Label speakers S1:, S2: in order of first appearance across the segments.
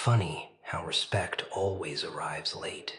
S1: Funny how respect always arrives late.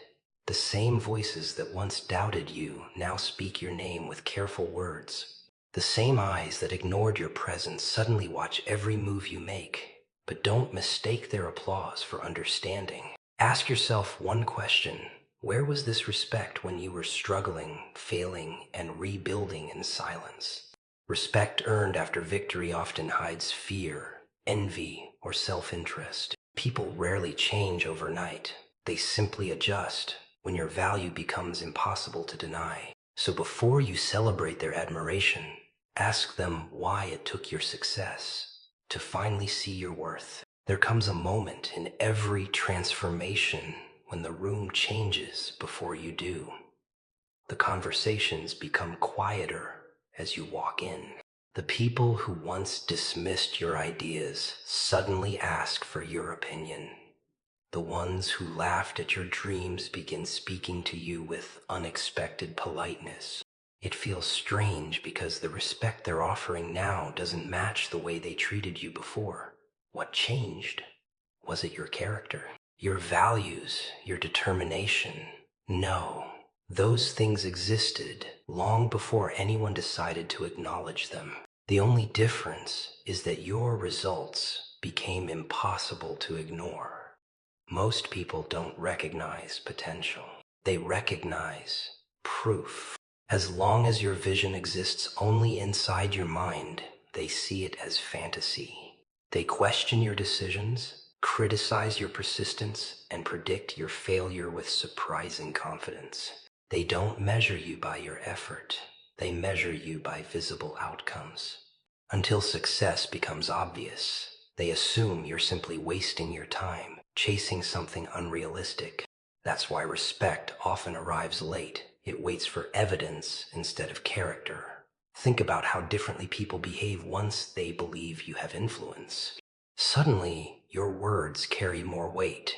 S1: The same voices that once doubted you now speak your name with careful words. The same eyes that ignored your presence suddenly watch every move you make. But don't mistake their applause for understanding. Ask yourself one question. Where was this respect when you were struggling, failing, and rebuilding in silence? Respect earned after victory often hides fear, envy, or self-interest. People rarely change overnight. They simply adjust when your value becomes impossible to deny. So before you celebrate their admiration, ask them why it took your success to finally see your worth. There comes a moment in every transformation when the room changes before you do. The conversations become quieter as you walk in. The people who once dismissed your ideas suddenly ask for your opinion. The ones who laughed at your dreams begin speaking to you with unexpected politeness. It feels strange because the respect they're offering now doesn't match the way they treated you before. What changed? Was it your character? Your values? Your determination? No. Those things existed long before anyone decided to acknowledge them. The only difference is that your results became impossible to ignore. Most people don't recognize potential. They recognize proof. As long as your vision exists only inside your mind, they see it as fantasy. They question your decisions, criticize your persistence, and predict your failure with surprising confidence. They don't measure you by your effort. They measure you by visible outcomes. Until success becomes obvious, they assume you're simply wasting your time, chasing something unrealistic. That's why respect often arrives late. It waits for evidence instead of character. Think about how differently people behave once they believe you have influence. Suddenly, your words carry more weight.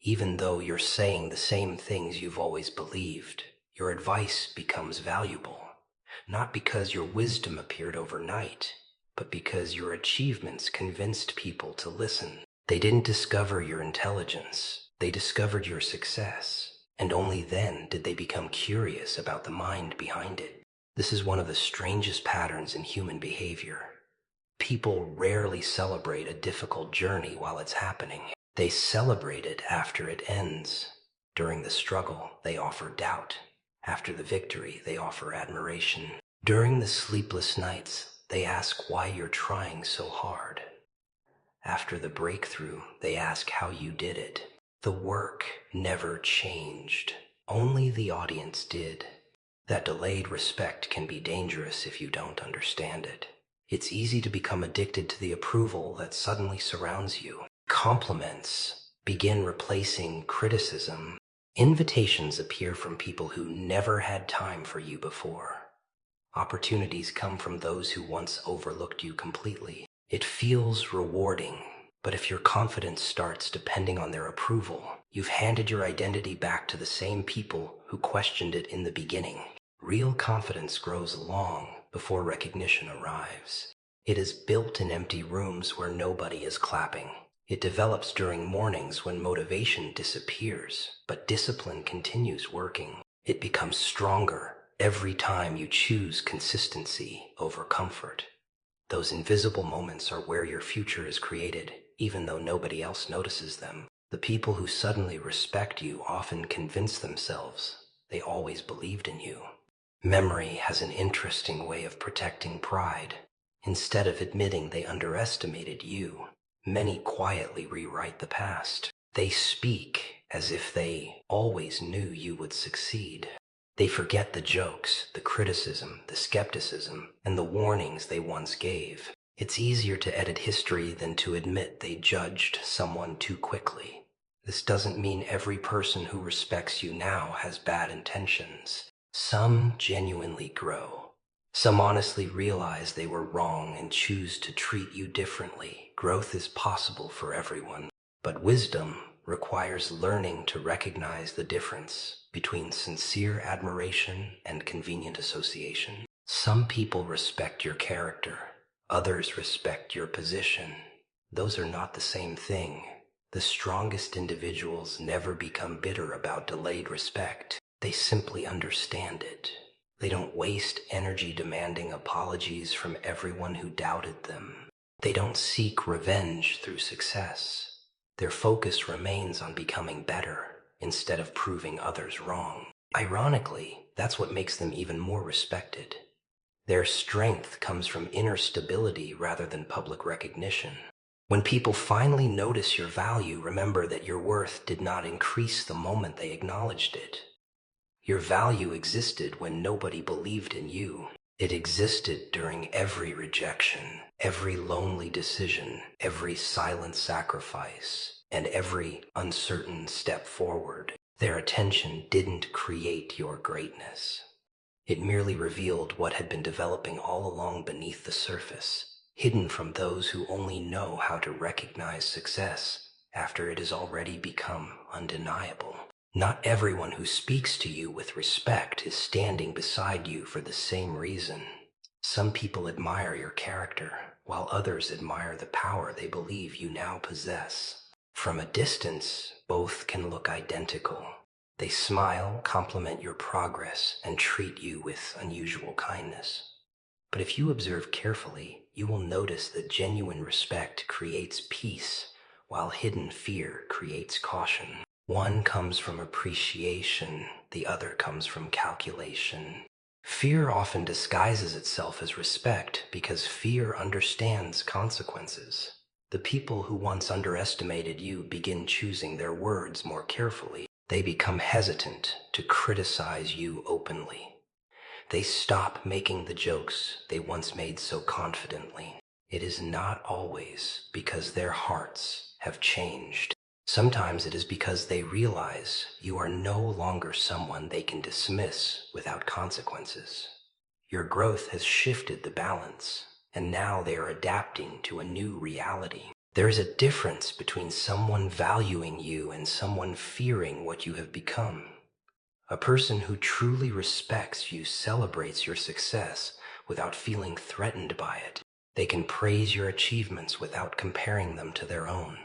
S1: Even though you're saying the same things you've always believed, your advice becomes valuable. Not because your wisdom appeared overnight, but because your achievements convinced people to listen. They didn't discover your intelligence. They discovered your success. And only then did they become curious about the mind behind it. This is one of the strangest patterns in human behavior. People rarely celebrate a difficult journey while it's happening. They celebrate it after it ends. During the struggle, they offer doubt. After the victory, they offer admiration. During the sleepless nights, they ask why you're trying so hard. After the breakthrough, they ask how you did it. The work never changed. Only the audience did. That delayed respect can be dangerous if you don't understand it. It's easy to become addicted to the approval that suddenly surrounds you. Compliments begin replacing criticism. Invitations appear from people who never had time for you before. Opportunities come from those who once overlooked you completely. It feels rewarding, but if your confidence starts depending on their approval, you've handed your identity back to the same people who questioned it in the beginning. Real confidence grows long before recognition arrives. It is built in empty rooms where nobody is clapping. It develops during mornings when motivation disappears, but discipline continues working. It becomes stronger every time you choose consistency over comfort. Those invisible moments are where your future is created, even though nobody else notices them. The people who suddenly respect you often convince themselves they always believed in you. Memory has an interesting way of protecting pride. Instead of admitting they underestimated you, many quietly rewrite the past. They speak as if they always knew you would succeed. They forget the jokes, the criticism, the skepticism, and the warnings they once gave. It's easier to edit history than to admit they judged someone too quickly. This doesn't mean every person who respects you now has bad intentions. Some genuinely grow. Some honestly realize they were wrong and choose to treat you differently. Growth is possible for everyone, but wisdom requires learning to recognize the difference between sincere admiration and convenient association. Some people respect your character. Others respect your position. Those are not the same thing. The The strongest individuals never become bitter about delayed respect. They simply understand it. They don't waste energy demanding apologies from everyone who doubted them. They don't seek revenge through success. Their focus remains on becoming better instead of proving others wrong. Ironically, that's what makes them even more respected. Their strength comes from inner stability rather than public recognition. When people finally notice your value, remember that your worth did not increase the moment they acknowledged it. Your value existed when nobody believed in you. It existed during every rejection, every lonely decision, every silent sacrifice, and every uncertain step forward. Their attention didn't create your greatness. It merely revealed what had been developing all along beneath the surface, hidden from those who only know how to recognize success after it has already become undeniable. Not everyone who speaks to you with respect is standing beside you for the same reason. Some people admire your character, while others admire the power they believe you now possess. From a distance, both can look identical. They smile, compliment your progress, and treat you with unusual kindness. But if you observe carefully, you will notice that genuine respect creates peace, while hidden fear creates caution. One comes from appreciation, the other comes from calculation. Fear often disguises itself as respect because fear understands consequences. The people who once underestimated you begin choosing their words more carefully. They become hesitant to criticize you openly. They stop making the jokes they once made so confidently. It is not always because their hearts have changed. Sometimes it is because they realize you are no longer someone they can dismiss without consequences. Your growth has shifted the balance, and now they are adapting to a new reality. There is a difference between someone valuing you and someone fearing what you have become. A person who truly respects you celebrates your success without feeling threatened by it. They can praise your achievements without comparing them to their own.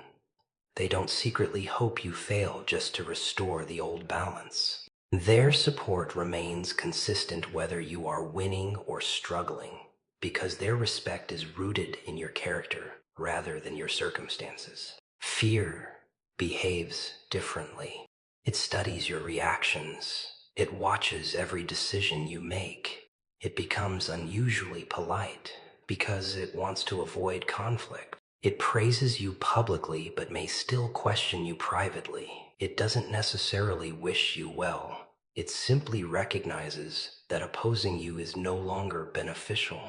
S1: They don't secretly hope you fail just to restore the old balance. Their support remains consistent whether you are winning or struggling, because their respect is rooted in your character rather than your circumstances. Fear behaves differently. It studies your reactions. It watches every decision you make. It becomes unusually polite because it wants to avoid conflict. It praises you publicly but may still question you privately. It doesn't necessarily wish you well. It simply recognizes that opposing you is no longer beneficial.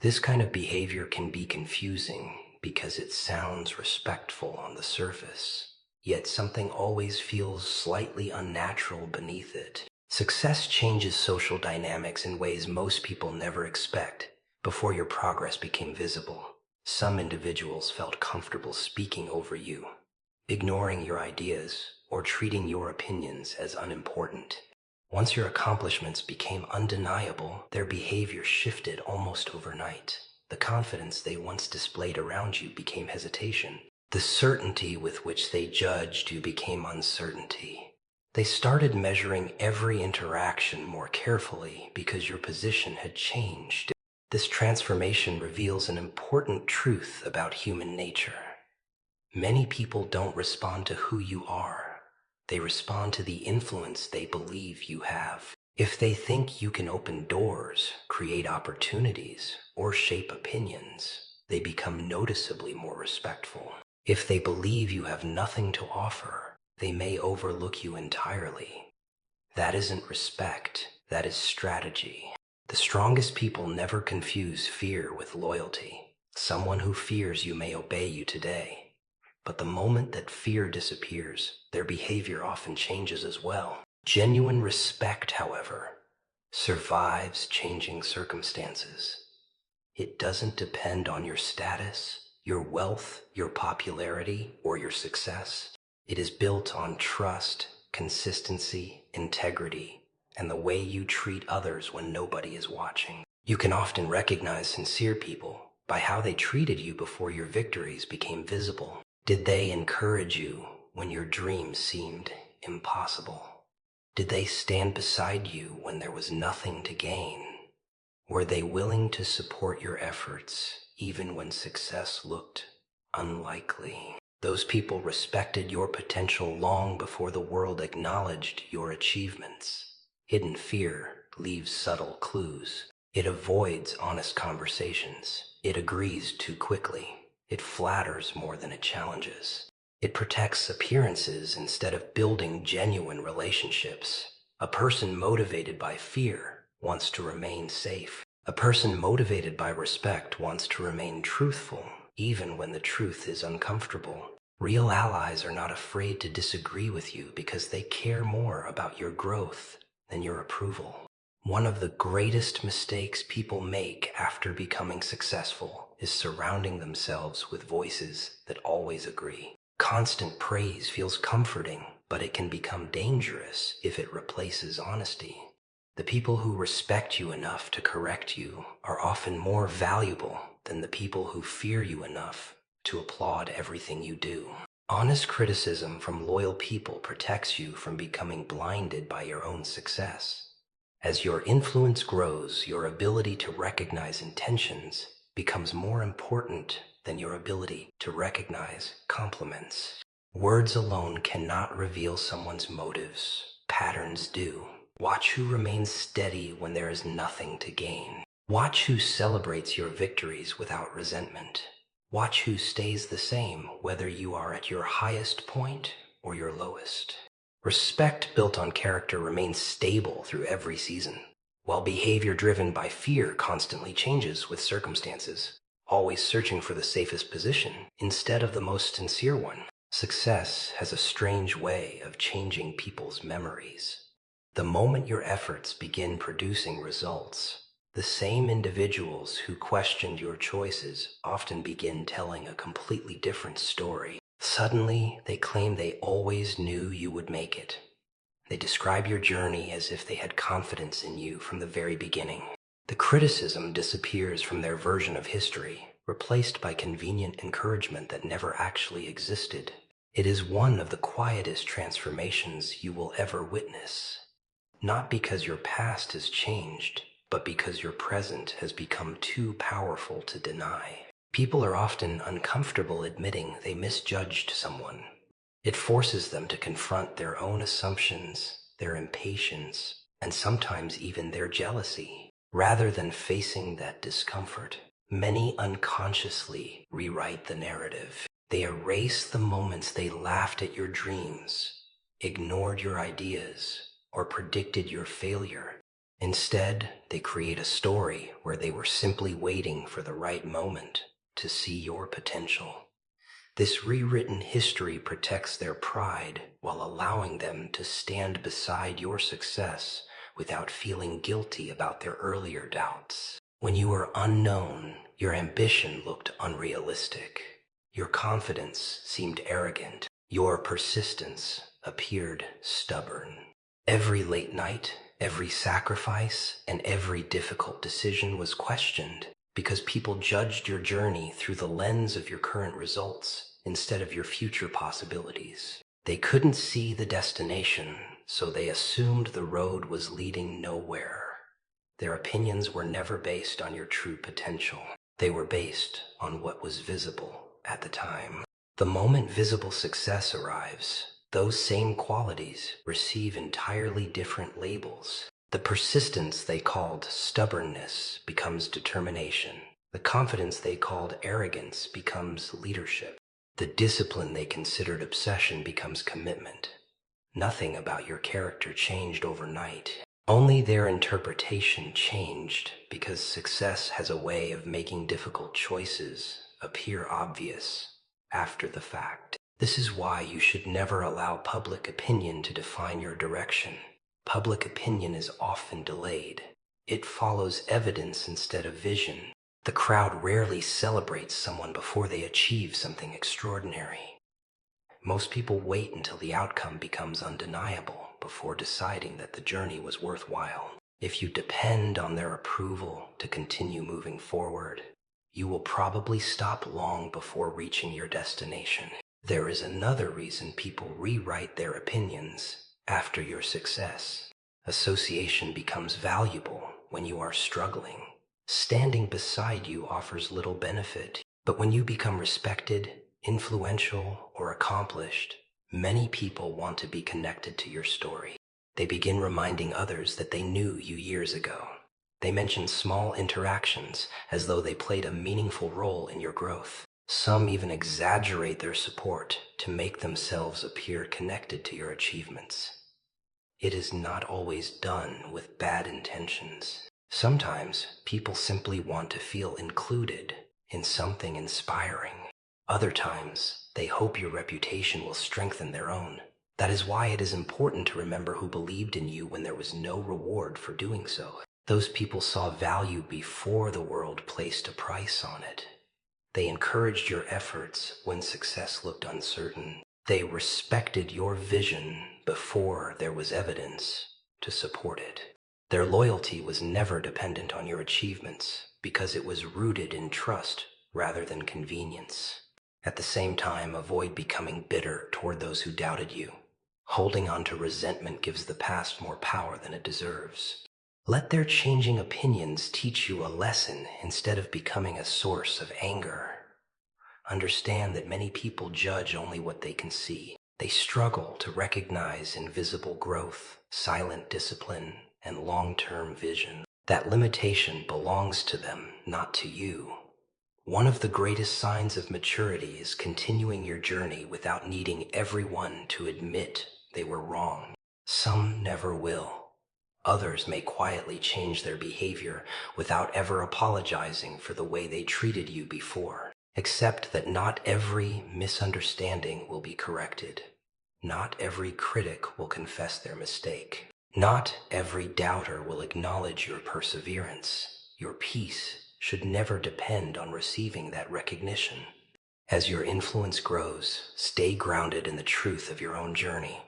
S1: This kind of behavior can be confusing because it sounds respectful on the surface, yet something always feels slightly unnatural beneath it. Success changes social dynamics in ways most people never expect. Before your progress became visible, some individuals felt comfortable speaking over you, ignoring your ideas, or treating your opinions as unimportant. Once your accomplishments became undeniable, their behavior shifted almost overnight. The confidence they once displayed around you became hesitation. The certainty with which they judged you became uncertainty. They started measuring every interaction more carefully because your position had changed. This transformation reveals an important truth about human nature. Many people don't respond to who you are. They respond to the influence they believe you have. If they think you can open doors, create opportunities, or shape opinions, they become noticeably more respectful. If they believe you have nothing to offer, they may overlook you entirely. That isn't respect, that is strategy. The strongest people never confuse fear with loyalty. Someone who fears you may obey you today, but the moment that fear disappears, their behavior often changes as well. Genuine respect, however, survives changing circumstances. It doesn't depend on your status, your wealth, your popularity, or your success. It is built on trust, consistency, integrity, and the way you treat others when nobody is watching. You can often recognize sincere people by how they treated you before your victories became visible. Did they encourage you when your dreams seemed impossible? Did they stand beside you when there was nothing to gain? Were they willing to support your efforts even when success looked unlikely? Those people respected your potential long before the world acknowledged your achievements. Hidden fear leaves subtle clues. It avoids honest conversations. It agrees too quickly. It flatters more than it challenges. It protects appearances instead of building genuine relationships. A person motivated by fear wants to remain safe. A person motivated by respect wants to remain truthful, even when the truth is uncomfortable. Real allies are not afraid to disagree with you because they care more about your growth than your approval. One of the greatest mistakes people make after becoming successful is surrounding themselves with voices that always agree. Constant praise feels comforting, but it can become dangerous if it replaces honesty. The people who respect you enough to correct you are often more valuable than the people who fear you enough to applaud everything you do. Honest criticism from loyal people protects you from becoming blinded by your own success. As your influence grows, your ability to recognize intentions becomes more important than your ability to recognize compliments. Words alone cannot reveal someone's motives. Patterns do. Watch who remains steady when there is nothing to gain. Watch who celebrates your victories without resentment. Watch who stays the same whether you are at your highest point or your lowest. Respect built on character remains stable through every season, while behavior driven by fear constantly changes with circumstances, always searching for the safest position instead of the most sincere one. Success has a strange way of changing people's memories. The moment your efforts begin producing results, the same individuals who questioned your choices often begin telling a completely different story. Suddenly, they claim they always knew you would make it. They describe your journey as if they had confidence in you from the very beginning. The criticism disappears from their version of history, replaced by convenient encouragement that never actually existed. It is one of the quietest transformations you will ever witness. Not because your past has changed, but because your present has become too powerful to deny. People are often uncomfortable admitting they misjudged someone. It forces them to confront their own assumptions, their impatience, and sometimes even their jealousy. Rather than facing that discomfort, many unconsciously rewrite the narrative. They erase the moments they laughed at your dreams, ignored your ideas, or predicted your failure. Instead, they create a story where they were simply waiting for the right moment to see your potential. This rewritten history protects their pride while allowing them to stand beside your success without feeling guilty about their earlier doubts. When you were unknown, your ambition looked unrealistic. Your confidence seemed arrogant. Your persistence appeared stubborn. Every late night, every sacrifice, and every difficult decision was questioned because people judged your journey through the lens of your current results instead of your future possibilities. They couldn't see the destination, so they assumed the road was leading nowhere. Their opinions were never based on your true potential. They were based on what was visible at the time. The moment visible success arrives, those same qualities receive entirely different labels. The persistence they called stubbornness becomes determination. The confidence they called arrogance becomes leadership. The discipline they considered obsession becomes commitment. Nothing about your character changed overnight. Only their interpretation changed because success has a way of making difficult choices appear obvious after the fact. This is why you should never allow public opinion to define your direction. Public opinion is often delayed. It follows evidence instead of vision. The crowd rarely celebrates someone before they achieve something extraordinary. Most people wait until the outcome becomes undeniable before deciding that the journey was worthwhile. If you depend on their approval to continue moving forward, you will probably stop long before reaching your destination. There is another reason people rewrite their opinions after your success. Association becomes valuable when you are struggling. Standing beside you offers little benefit, but when you become respected, influential, or accomplished, many people want to be connected to your story. They begin reminding others that they knew you years ago. They mention small interactions as though they played a meaningful role in your growth. Some even exaggerate their support to make themselves appear connected to your achievements. It is not always done with bad intentions. Sometimes people simply want to feel included in something inspiring. Other times, they hope your reputation will strengthen their own. That is why it is important to remember who believed in you when there was no reward for doing so. Those people saw value before the world placed a price on it. They encouraged your efforts when success looked uncertain. They respected your vision before there was evidence to support it. Their loyalty was never dependent on your achievements because it was rooted in trust rather than convenience. At the same time, avoid becoming bitter toward those who doubted you. Holding on to resentment gives the past more power than it deserves. Let their changing opinions teach you a lesson instead of becoming a source of anger. Understand that many people judge only what they can see. They struggle to recognize invisible growth, silent discipline, and long-term vision. That limitation belongs to them, not to you. One of the greatest signs of maturity is continuing your journey without needing everyone to admit they were wrong. Some never will. Others may quietly change their behavior without ever apologizing for the way they treated you before. Accept that not every misunderstanding will be corrected. Not every critic will confess their mistake. Not every doubter will acknowledge your perseverance. Your peace should never depend on receiving that recognition. As your influence grows, stay grounded in the truth of your own journey.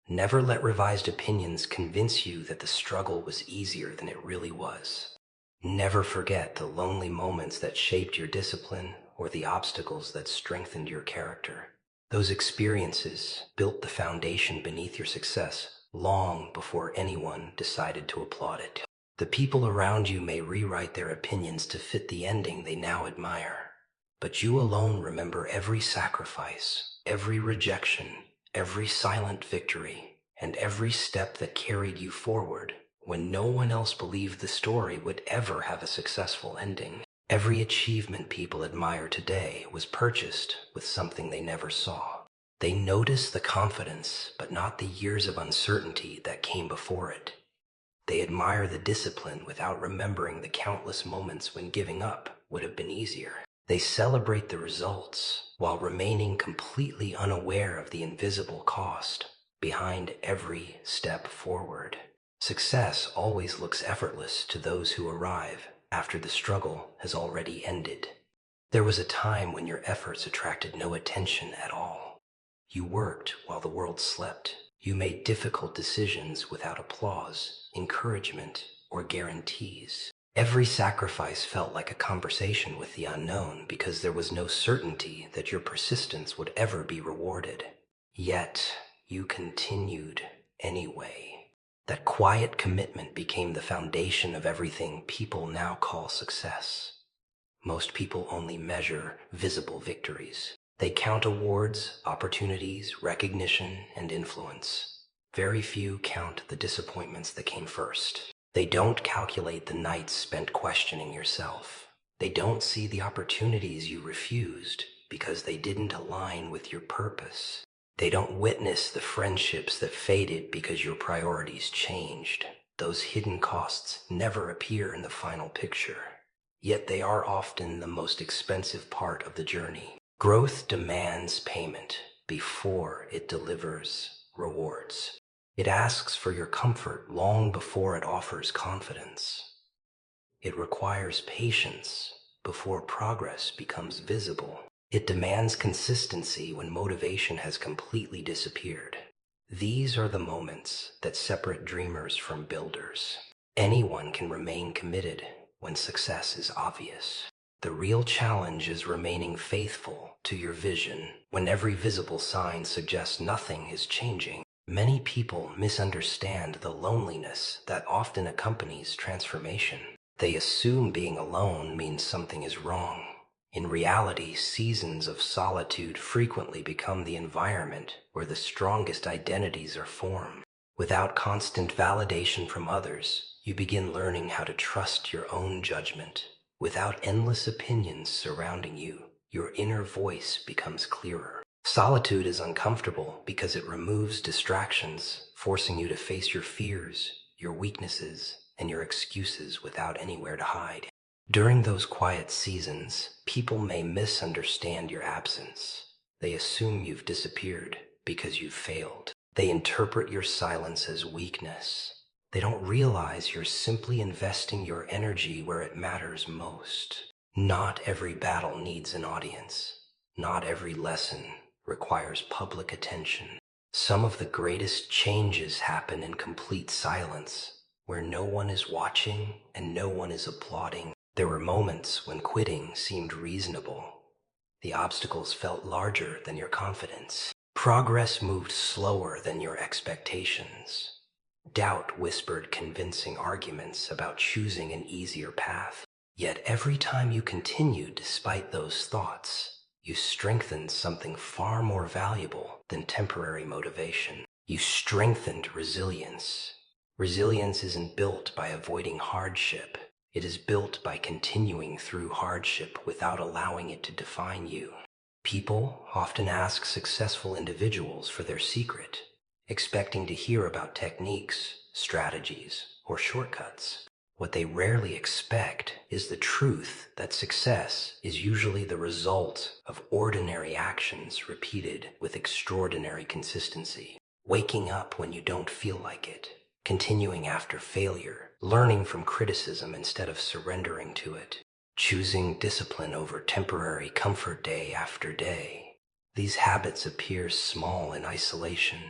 S1: Never let revised opinions convince you that the struggle was easier than it really was. Never forget the lonely moments that shaped your discipline or the obstacles that strengthened your character. Those experiences built the foundation beneath your success long before anyone decided to applaud it. The people around you may rewrite their opinions to fit the ending they now admire, but you alone remember every sacrifice, every rejection, every silent victory, and every step that carried you forward when no one else believed the story would ever have a successful ending. Every achievement people admire today was purchased with something they never saw. They notice the confidence, but not the years of uncertainty that came before it. They admire the discipline without remembering the countless moments when giving up would have been easier. They celebrate the results while remaining completely unaware of the invisible cost behind every step forward. Success always looks effortless to those who arrive after the struggle has already ended. There was a time when your efforts attracted no attention at all. You worked while the world slept. You made difficult decisions without applause, encouragement, or guarantees. Every sacrifice felt like a conversation with the unknown because there was no certainty that your persistence would ever be rewarded. Yet, you continued anyway. That quiet commitment became the foundation of everything people now call success. Most people only measure visible victories. They count awards, opportunities, recognition, and influence. Very few count the disappointments that came first. They don't calculate the nights spent questioning yourself. They don't see the opportunities you refused because they didn't align with your purpose. They don't witness the friendships that faded because your priorities changed. Those hidden costs never appear in the final picture. Yet they are often the most expensive part of the journey. Growth demands payment before it delivers rewards. It asks for your comfort long before it offers confidence. It requires patience before progress becomes visible. It demands consistency when motivation has completely disappeared. These are the moments that separate dreamers from builders. Anyone can remain committed when success is obvious. The real challenge is remaining faithful to your vision when every visible sign suggests nothing is changing. Many people misunderstand the loneliness that often accompanies transformation. They assume being alone means something is wrong. In reality, seasons of solitude frequently become the environment where the strongest identities are formed. Without constant validation from others, you begin learning how to trust your own judgment. Without endless opinions surrounding you, your inner voice becomes clearer. Solitude is uncomfortable because it removes distractions, forcing you to face your fears, your weaknesses, and your excuses without anywhere to hide. During those quiet seasons, people may misunderstand your absence. They assume you've disappeared because you've failed. They interpret your silence as weakness. They don't realize you're simply investing your energy where it matters most. Not every battle needs an audience. Not every lesson requires public attention. Some of the greatest changes happen in complete silence, where no one is watching and no one is applauding. There were moments when quitting seemed reasonable. The obstacles felt larger than your confidence. Progress moved slower than your expectations. Doubt whispered convincing arguments about choosing an easier path. Yet every time you continued despite those thoughts, you strengthened something far more valuable than temporary motivation. You strengthened resilience. Resilience isn't built by avoiding hardship. It is built by continuing through hardship without allowing it to define you. People often ask successful individuals for their secret, expecting to hear about techniques, strategies, or shortcuts. What they rarely expect is the truth that success is usually the result of ordinary actions repeated with extraordinary consistency. Waking up when you don't feel like it, continuing after failure, learning from criticism instead of surrendering to it, choosing discipline over temporary comfort day after day. These habits appear small in isolation,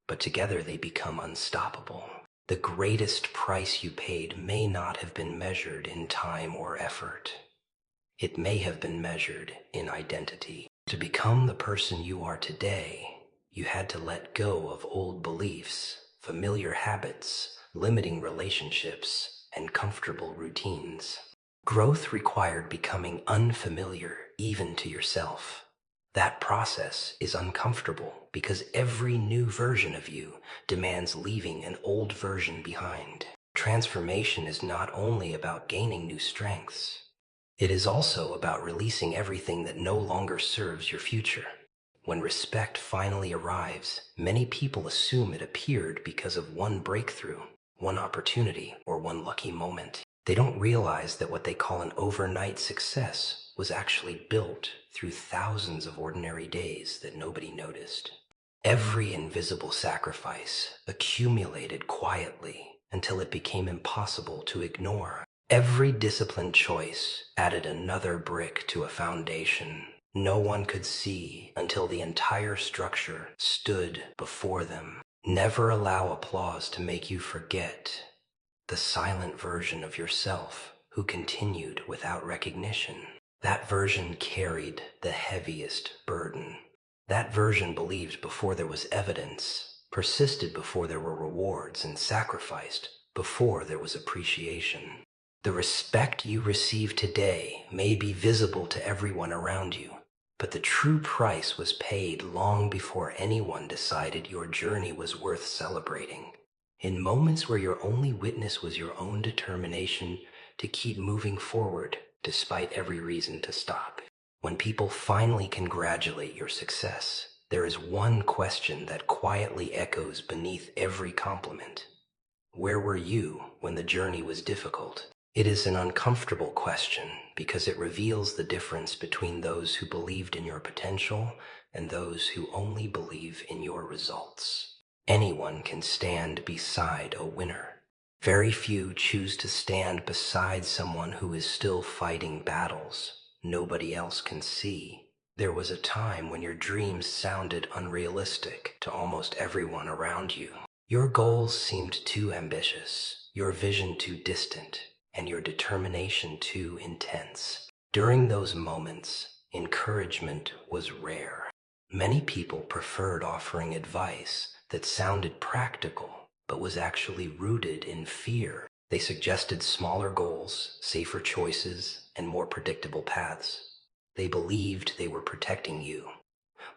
S1: but together they become unstoppable. The greatest price you paid may not have been measured in time or effort. It may have been measured in identity. To become the person you are today, you had to let go of old beliefs, familiar habits, limiting relationships, and comfortable routines. Growth required becoming unfamiliar even to yourself. That process is uncomfortable because every new version of you demands leaving an old version behind. Transformation is not only about gaining new strengths, it is also about releasing everything that no longer serves your future. When respect finally arrives, many people assume it appeared because of one breakthrough, one opportunity, or one lucky moment. They don't realize that what they call an overnight success was actually built through thousands of ordinary days that nobody noticed. Every invisible sacrifice accumulated quietly until it became impossible to ignore. Every disciplined choice added another brick to a foundation no one could see until the entire structure stood before them. Never allow applause to make you forget the silent version of yourself who continued without recognition. That version carried the heaviest burden. That version believed before there was evidence, persisted before there were rewards, and sacrificed before there was appreciation. The respect you receive today may be visible to everyone around you, but the true price was paid long before anyone decided your journey was worth celebrating. In moments where your only witness was your own determination to keep moving forward despite every reason to stop. When people finally congratulate your success, there is one question that quietly echoes beneath every compliment. Where were you when the journey was difficult? It is an uncomfortable question because it reveals the difference between those who believed in your potential and those who only believe in your results. Anyone can stand beside a winner. Very few choose to stand beside someone who is still fighting battles nobody else can see. There was a time when your dreams sounded unrealistic to almost everyone around you. Your goals seemed too ambitious, your vision too distant, and your determination too intense. During those moments, encouragement was rare. Many people preferred offering advice that sounded practical but was actually rooted in fear. They suggested smaller goals, safer choices, and more predictable paths. They believed they were protecting you,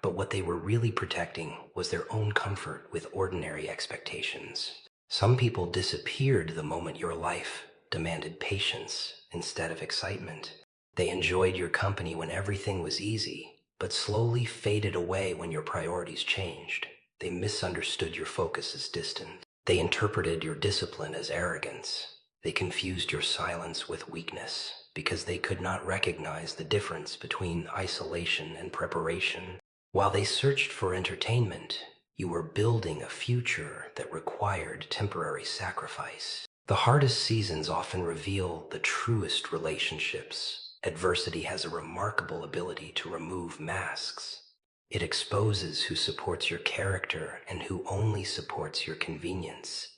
S1: but what they were really protecting was their own comfort with ordinary expectations. Some people disappeared the moment your life demanded patience instead of excitement. They enjoyed your company when everything was easy, but slowly faded away when your priorities changed. They misunderstood your focus as distant. They interpreted your discipline as arrogance. They confused your silence with weakness because they could not recognize the difference between isolation and preparation. While they searched for entertainment, you were building a future that required temporary sacrifice. The hardest seasons often reveal the truest relationships. Adversity has a remarkable ability to remove masks. It exposes who supports your character and who only supports your convenience.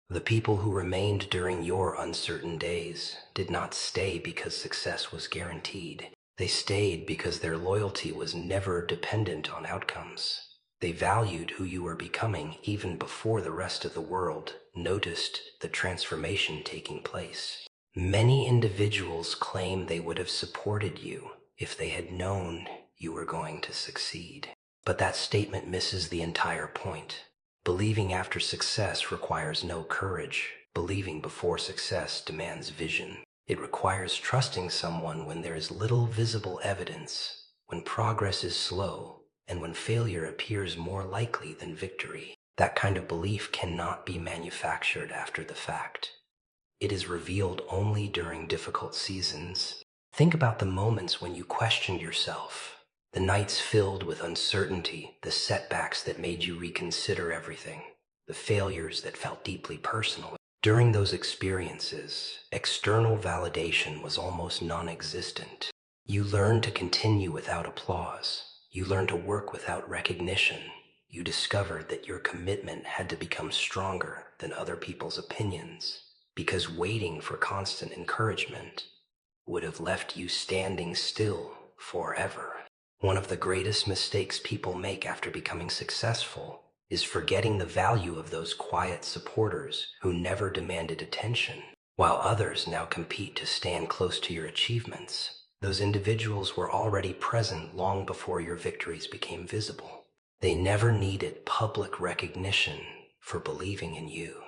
S1: The people who remained during your uncertain days did not stay because success was guaranteed. They stayed because their loyalty was never dependent on outcomes. They valued who you were becoming even before the rest of the world noticed the transformation taking place. Many individuals claim they would have supported you if they had known you were going to succeed. But that statement misses the entire point. Believing after success requires no courage. Believing before success demands vision. It requires trusting someone when there is little visible evidence, when progress is slow, and when failure appears more likely than victory. That kind of belief cannot be manufactured after the fact. It is revealed only during difficult seasons. Think about the moments when you questioned yourself, the nights filled with uncertainty, the setbacks that made you reconsider everything, the failures that felt deeply personal. During those experiences, external validation was almost non-existent. You learned to continue without applause. You learned to work without recognition. You discovered that your commitment had to become stronger than other people's opinions, because waiting for constant encouragement would have left you standing still forever. One of the greatest mistakes people make after becoming successful is forgetting the value of those quiet supporters who never demanded attention. While others now compete to stand close to your achievements, those individuals were already present long before your victories became visible. They never needed public recognition for believing in you.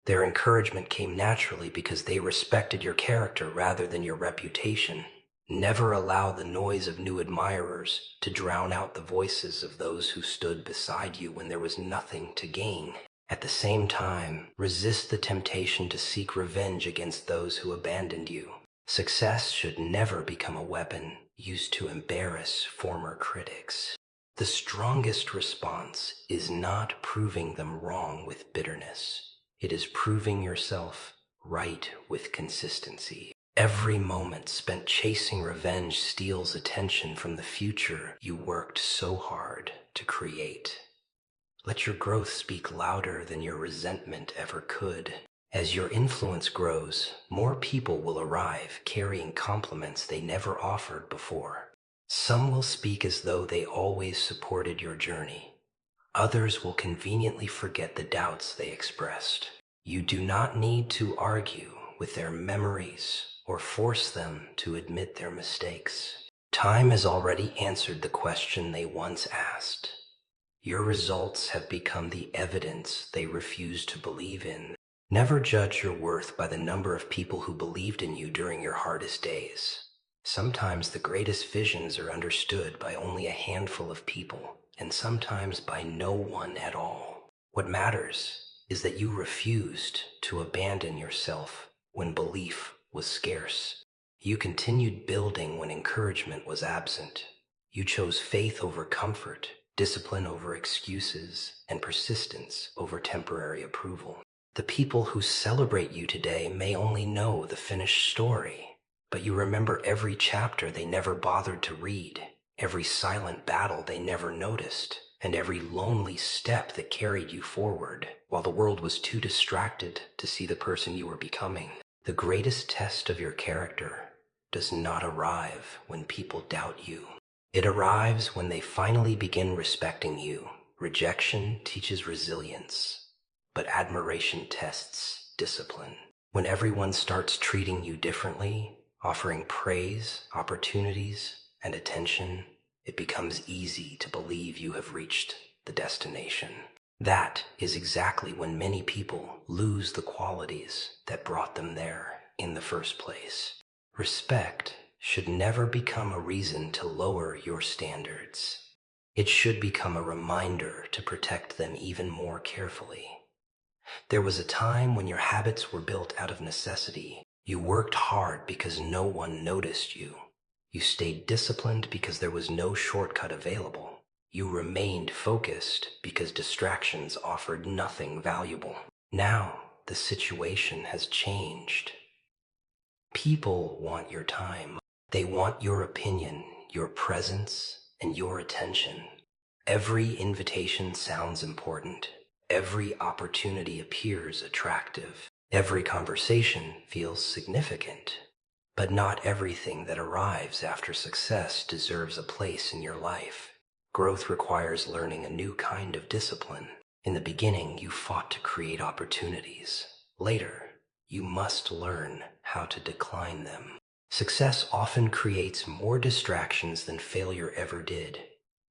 S1: Their encouragement came naturally because they respected your character rather than your reputation. Never allow the noise of new admirers to drown out the voices of those who stood beside you when there was nothing to gain. At the same time, resist the temptation to seek revenge against those who abandoned you. Success should never become a weapon used to embarrass former critics. The strongest response is not proving them wrong with bitterness. It is proving yourself right with consistency. Every moment spent chasing revenge steals attention from the future you worked so hard to create. Let your growth speak louder than your resentment ever could. As your influence grows, more people will arrive carrying compliments they never offered before. Some will speak as though they always supported your journey. Others will conveniently forget the doubts they expressed. You do not need to argue with their memories or force them to admit their mistakes. Time has already answered the question they once asked. Your results have become the evidence they refused to believe in. Never judge your worth by the number of people who believed in you during your hardest days. Sometimes the greatest visions are understood by only a handful of people, and sometimes by no one at all. What matters is that you refused to abandon yourself when belief was scarce. You continued building when encouragement was absent. You chose faith over comfort, discipline over excuses, and persistence over temporary approval. The people who celebrate you today may only know the finished story, but you remember every chapter they never bothered to read, every silent battle they never noticed, and every lonely step that carried you forward while the world was too distracted to see the person you were becoming. The greatest test of your character does not arrive when people doubt you. It arrives when they finally begin respecting you. Rejection teaches resilience, but admiration tests discipline. When everyone starts treating you differently, offering praise, opportunities, and attention, it becomes easy to believe you have reached the destination. That is exactly when many people lose the qualities that brought them there in the first place. Respect should never become a reason to lower your standards. It should become a reminder to protect them even more carefully. There was a time when your habits were built out of necessity. You worked hard because no one noticed you. You stayed disciplined because there was no shortcut available. You remained focused because distractions offered nothing valuable. Now, the situation has changed. People want your time. They want your opinion, your presence, and your attention. Every invitation sounds important. Every opportunity appears attractive. Every conversation feels significant. But not everything that arrives after success deserves a place in your life. Growth requires learning a new kind of discipline. In the beginning, you fought to create opportunities. Later, you must learn how to decline them. Success often creates more distractions than failure ever did.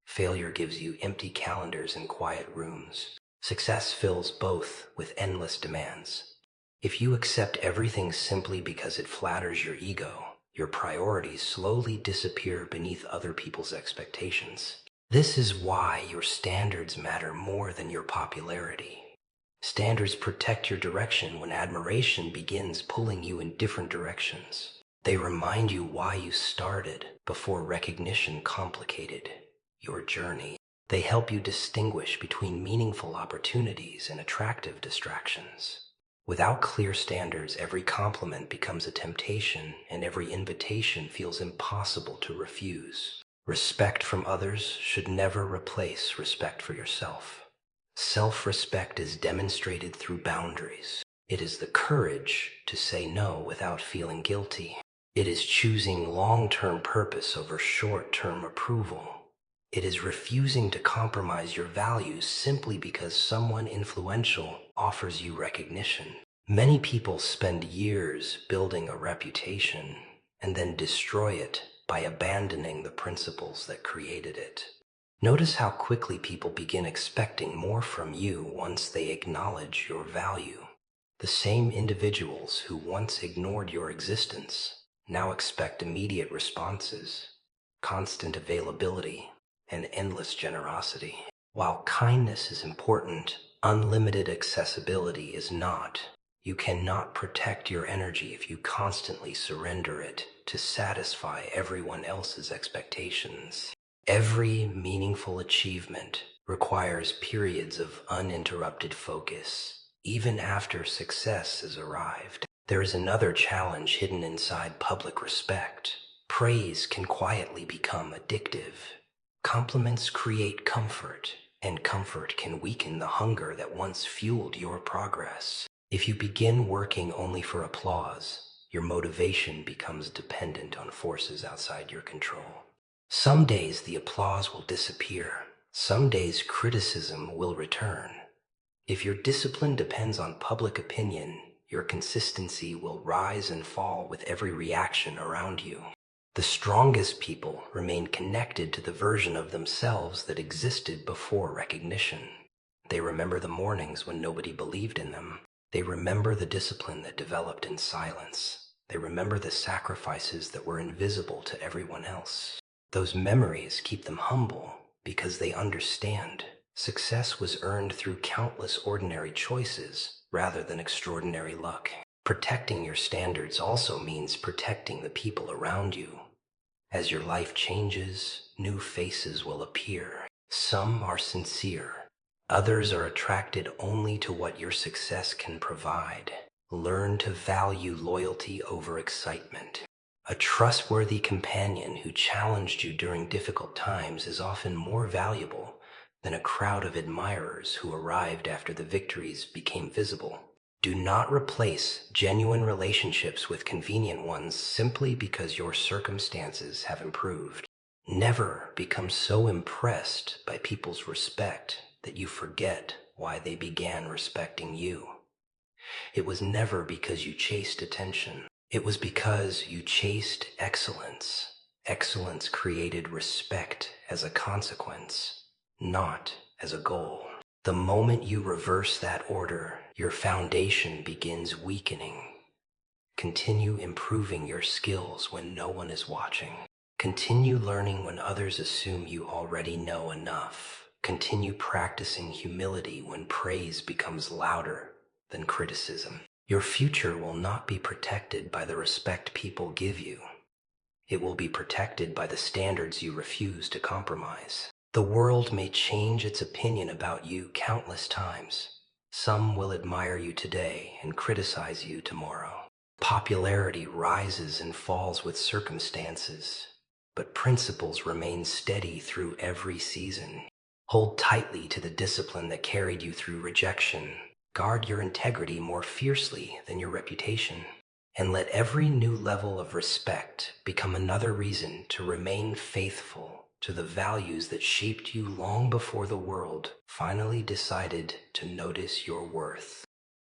S1: Failure gives you empty calendars and quiet rooms. Success fills both with endless demands. If you accept everything simply because it flatters your ego, your priorities slowly disappear beneath other people's expectations. This is why your standards matter more than your popularity. Standards protect your direction when admiration begins pulling you in different directions. They remind you why you started before recognition complicated your journey. They help you distinguish between meaningful opportunities and attractive distractions. Without clear standards, every compliment becomes a temptation, and every invitation feels impossible to refuse. Respect from others should never replace respect for yourself. Self-respect is demonstrated through boundaries. It is the courage to say no without feeling guilty. It is choosing long-term purpose over short-term approval. It is refusing to compromise your values simply because someone influential offers you recognition. Many people spend years building a reputation and then destroy it by abandoning the principles that created it. Notice how quickly people begin expecting more from you once they acknowledge your value. The same individuals who once ignored your existence now expect immediate responses, constant availability, and endless generosity. While kindness is important, unlimited accessibility is not. You cannot protect your energy if you constantly surrender it to satisfy everyone else's expectations. Every meaningful achievement requires periods of uninterrupted focus. Even after success has arrived, there is another challenge hidden inside public respect. Praise can quietly become addictive. Compliments create comfort, and comfort can weaken the hunger that once fueled your progress. If you begin working only for applause, your motivation becomes dependent on forces outside your control. Some days the applause will disappear. Some days criticism will return. If your discipline depends on public opinion, your consistency will rise and fall with every reaction around you. The strongest people remain connected to the version of themselves that existed before recognition. They remember the mornings when nobody believed in them. They remember the discipline that developed in silence. They remember the sacrifices that were invisible to everyone else. Those memories keep them humble because they understand success was earned through countless ordinary choices rather than extraordinary luck. Protecting your standards also means protecting the people around you. As your life changes, new faces will appear. Some are sincere. Others are attracted only to what your success can provide. Learn to value loyalty over excitement. A trustworthy companion who challenged you during difficult times is often more valuable than a crowd of admirers who arrived after the victories became visible. Do not replace genuine relationships with convenient ones simply because your circumstances have improved. Never become so impressed by people's respect that you forget why they began respecting you. It was never because you chased attention. It was because you chased excellence. Excellence created respect as a consequence, not as a goal. The moment you reverse that order, your foundation begins weakening. Continue improving your skills when no one is watching. Continue learning when others assume you already know enough. Continue practicing humility when praise becomes louder than criticism. Your future will not be protected by the respect people give you. It will be protected by the standards you refuse to compromise. The world may change its opinion about you countless times. Some will admire you today and criticize you tomorrow. Popularity rises and falls with circumstances, but principles remain steady through every season. Hold tightly to the discipline that carried you through rejection. Guard your integrity more fiercely than your reputation. And let every new level of respect become another reason to remain faithful to the values that shaped you long before the world finally decided to notice your worth.